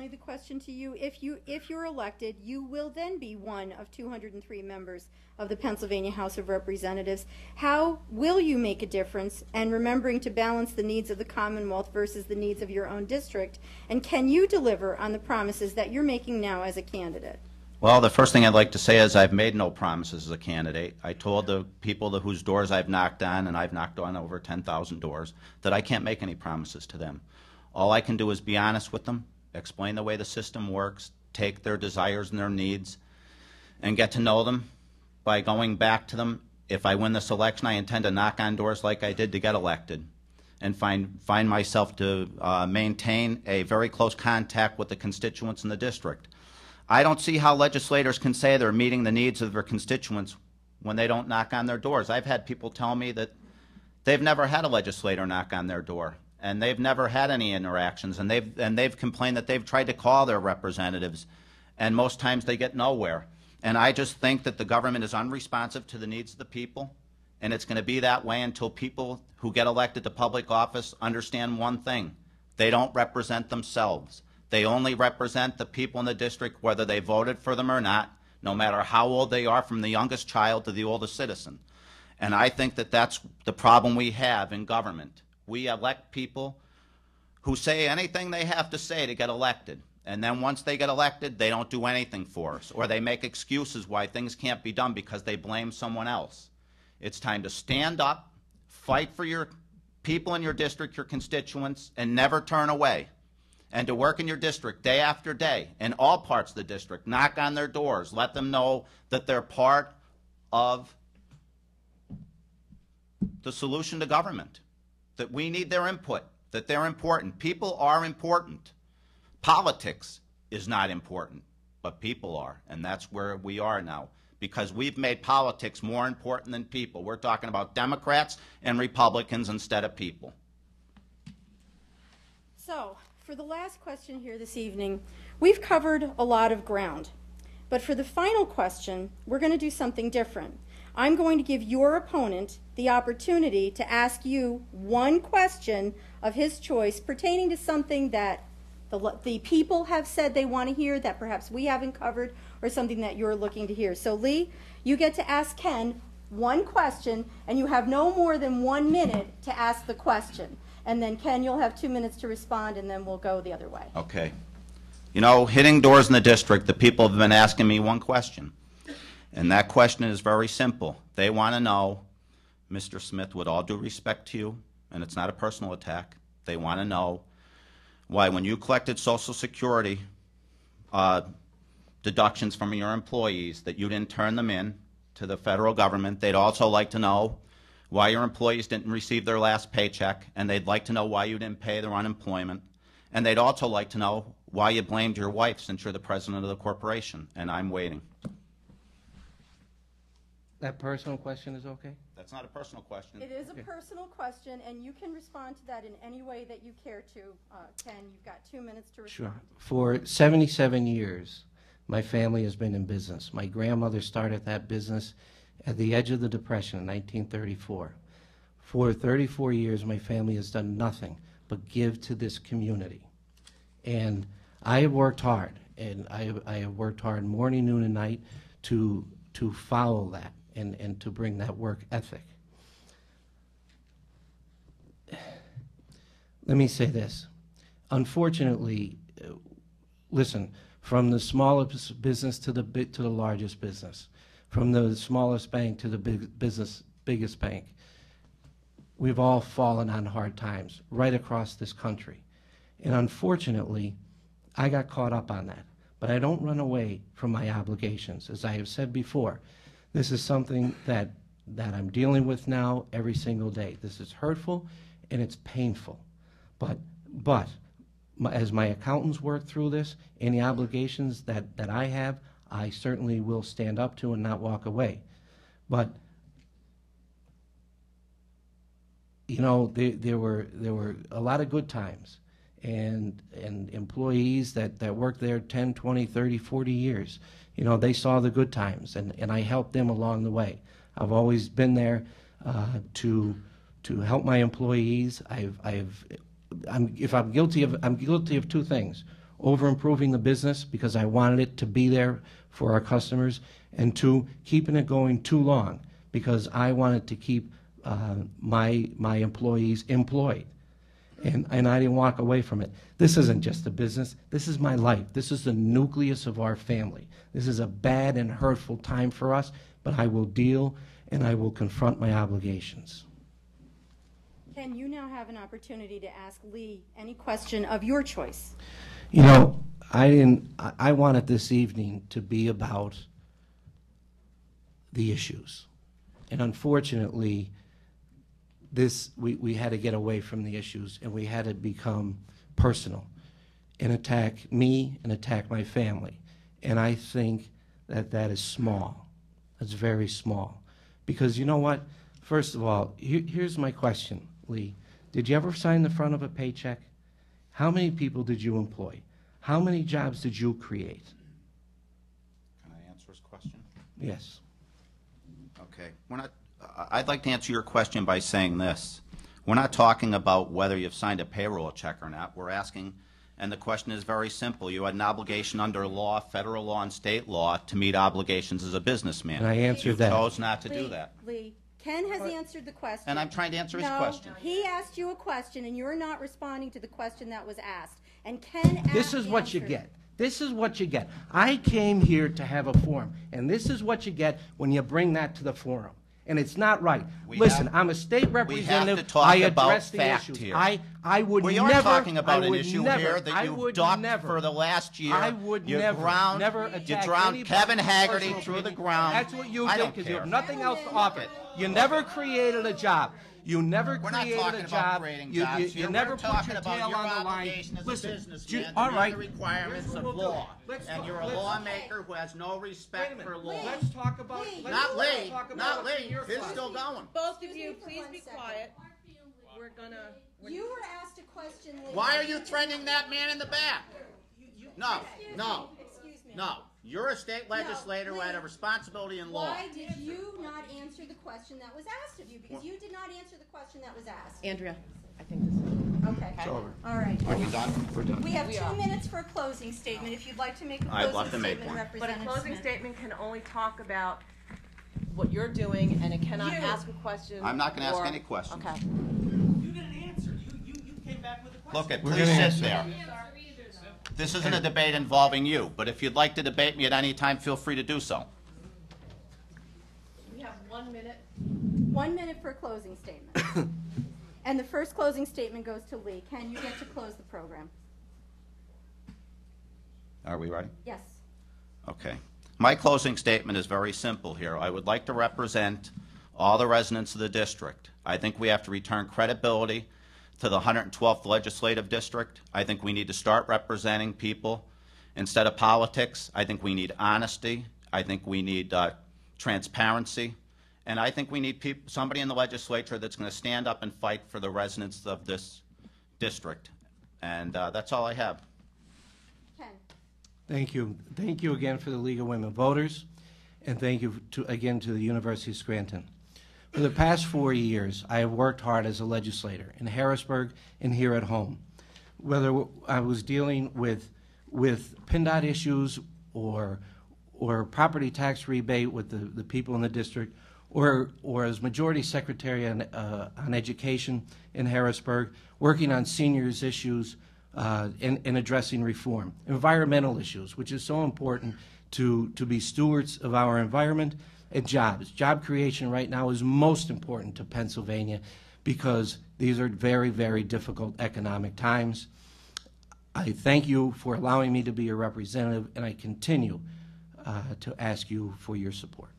The question to you, if you're elected, you will then be one of 203 members of the Pennsylvania House of Representatives. How will you make a difference, and remembering to balance the needs of the Commonwealth versus the needs of your own district? And can you deliver on the promises that you're making now as a candidate? Well, the first thing I'd like to say is I've made no promises as a candidate. I told the people whose doors I've knocked on, and I've knocked on over 10,000 doors, that I can't make any promises to them. All I can do is be honest with them, explain the way the system works, take their desires and their needs, and get to know them by going back to them. If I win this election, I intend to knock on doors like I did to get elected and find myself to maintain a very close contact with the constituents in the district. I don't see how legislators can say they're meeting the needs of their constituents when they don't knock on their doors. I've had people tell me that they've never had a legislator knock on their door, and they've never had any interactions, and they've complained that they've tried to call their representatives, and most times they get nowhere. And I just think that the government is unresponsive to the needs of the people, and it's going to be that way until people who get elected to public office understand one thing: they don't represent themselves. They only represent the people in the district, whether they voted for them or not, no matter how old they are, from the youngest child to the oldest citizen. And I think that that's the problem we have in government. We elect people who say anything they have to say to get elected. And then once they get elected, they don't do anything for us, or they make excuses why things can't be done because they blame someone else. It's time to stand up, fight for your people in your district, your constituents, and never turn away. And to work in your district day after day, in all parts of the district, knock on their doors, let them know that they're part of the solution to government, that we need their input, that they're important. People are important. Politics is not important, but people are, and that's where we are now, because we've made politics more important than people. We're talking about Democrats and Republicans instead of people. So, for the last question here this evening, we've covered a lot of ground. But for the final question, we're going to do something different. I'm going to give your opponent the opportunity to ask you one question of his choice pertaining to something that the people have said they want to hear that perhaps we haven't covered, or something that you're looking to hear. So, Lee, you get to ask Ken one question, and you have no more than 1 minute to ask the question. And then, Ken, you'll have 2 minutes to respond, and then we'll go the other way. Okay. You know, hitting doors in the district, the people have been asking me one question. And that question is very simple. They want to know, Mr. Smith, with all due respect to you, and it's not a personal attack, they want to know why when you collected Social Security deductions from your employees that you didn't turn them in to the federal government. They'd also like to know why your employees didn't receive their last paycheck, and they'd like to know why you didn't pay their unemployment. And they'd also like to know why you blamed your wife since you're the president of the corporation. And I'm waiting. That personal question is okay? That's not a personal question. It is a personal question, and you can respond to that in any way that you care to. Ken, you've got 2 minutes to respond. Sure. For 77 years, my family has been in business. My grandmother started that business at the edge of the Depression in 1934. For 34 years, my family has done nothing but give to this community. And I have worked hard, and I have worked hard morning, noon, and night to follow that and to bring that work ethic. Let me say this. Unfortunately, listen, from the smallest business to the largest business, from the smallest bank to the biggest bank, we've all fallen on hard times right across this country. And unfortunately, I got caught up on that. But I don't run away from my obligations. As I have said before, this is something that I'm dealing with now every single day. This is hurtful and it's painful. But as my accountants work through this, any obligations that I have, I certainly will stand up to and not walk away. But you know, there were a lot of good times, and employees that worked there 10, 20, 30, 40 years, you know, they saw the good times, and I helped them along the way. I've always been there to help my employees. I'm guilty of two things. over improving the business because I wanted it to be there for our customers, and 2, keeping it going too long because I wanted to keep my employees employed. And I didn't walk away from it. This isn't just a business. This is my life. This is the nucleus of our family. This is a bad and hurtful time for us, but I will deal and I will confront my obligations. Ken, you now have an opportunity to ask Lee any question of your choice. You know, I wanted this evening to be about the issues. And unfortunately, we had to get away from the issues, and we had to become personal and attack me and attack my family. And I think that is small. That's very small. Because you know what? First of all, here's my question, Lee. Did you ever sign the front of a paycheck? How many people did you employ? How many jobs did you create? Can I answer his question? Yes. Okay. I'd like to answer your question by saying this. We're not talking about whether you've signed a payroll check or not. We're asking, and the question is very simple. You had an obligation under law, federal law and state law, to meet obligations as a businessman. And I answered that. You chose not to do that. Lee, Ken has answered the question. And I'm trying to answer his question. He asked you a question, and you're not responding to the question that was asked. And Ken This is what you get. This is what you get. I came here to have a forum, and this is what you get when you bring that to the forum. And it's not right. Listen, I'm a state representative. We have to talk I about address the fact issues. here. I would We never. are talking about an issue never, here that you've ducked for the last year. I would you never drowned, attack You drowned anybody Kevin Haggerty personal through the opinion. ground. That's what you I did don't because you care. have nothing else to offer. You never created a job. You never We're not created talking a about job. creating You jobs here. never We're put talking your about tail your on the line. obligation as a Listen, businessman all to right. meet the requirements Here's what of we'll do. law. Let's And talk- you're a let's- lawmaker who has no respect Wait a for minute. law. Let's talk about. Lee. let's Not Lee. talk about Not what's Lee. in your His file. still going. Both of Excuse you, me for please 1 be second. quiet. We're gonna. You were asked a question, Lee. Why are you threatening that man in the back? No, no, Excuse me. no. You're a state legislator who had a Lee. responsibility in law. Why did you not answer the question that was asked of you? Because you did not answer the question that was asked. Andrea, I think this is. Okay. It's over. All right. Are we done? We're done. We have We 2 are. minutes for a closing statement. If you'd like to make a I'd closing love to make statement, one. But a Representative closing Smith. statement can only talk about what you're doing, and it cannot You. ask a question. I'm not going to ask or- any questions. Okay. You get an answer. You came back with a question. Look, We're please gonna sit answer. there. This isn't a debate involving you, but if you'd like to debate me at any time, feel free to do so. We have 1 minute. 1 minute for a closing statement. And the first closing statement goes to Lee. Ken, you get to close the program. Are we ready? Yes. Okay. My closing statement is very simple here. I would like to represent all the residents of the district. I think we have to return credibility to the 112th legislative district. I think we need to start representing people instead of politics. I think we need honesty. I think we need transparency. And I think we need somebody in the legislature that's going to stand up and fight for the residents of this district. And that's all I have. Ken. Thank you. Thank you again for the League of Women Voters, and thank you again to the University of Scranton. For the past 4 years, I have worked hard as a legislator in Harrisburg and here at home. Whether I was dealing with PennDOT issues or property tax rebate with the people in the district, or as majority secretary on education in Harrisburg, working on seniors issues and addressing reform, environmental issues, which is so important to be stewards of our environment, and jobs. Job creation right now is most important to Pennsylvania because these are very, very difficult economic times. I thank you for allowing me to be your representative, and I continue to ask you for your support.